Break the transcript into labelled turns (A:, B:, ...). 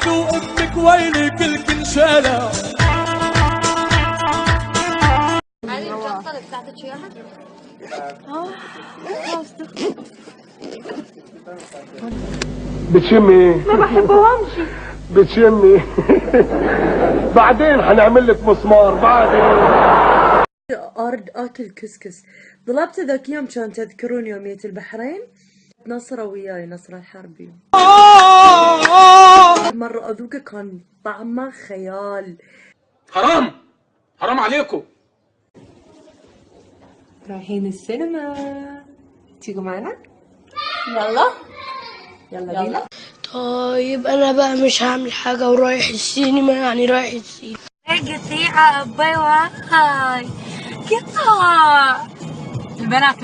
A: وامك ويلي كل كنشالة.
B: هذه الشنطة اللي بتاعتك اياها؟
C: بتشمي؟ ما بحبهمش. بتشمي؟ بعدين حنعمل لك مسمار بعدين.
D: أرد أكل كسكس. طلبت ذاك يوم كان تذكرون يومية البحرين؟ نصرة وياي، نصرة الحربي. مرة أذوقه كان طعمه خيال.
A: حرام حرام عليكم.
E: رايحين السينما، تيجوا معنا؟ يلا بينا.
F: طيب انا بقى مش هعمل حاجة ورايح السينما، يعني رايح السينما.
B: قطيعة باي واي قطع البنات.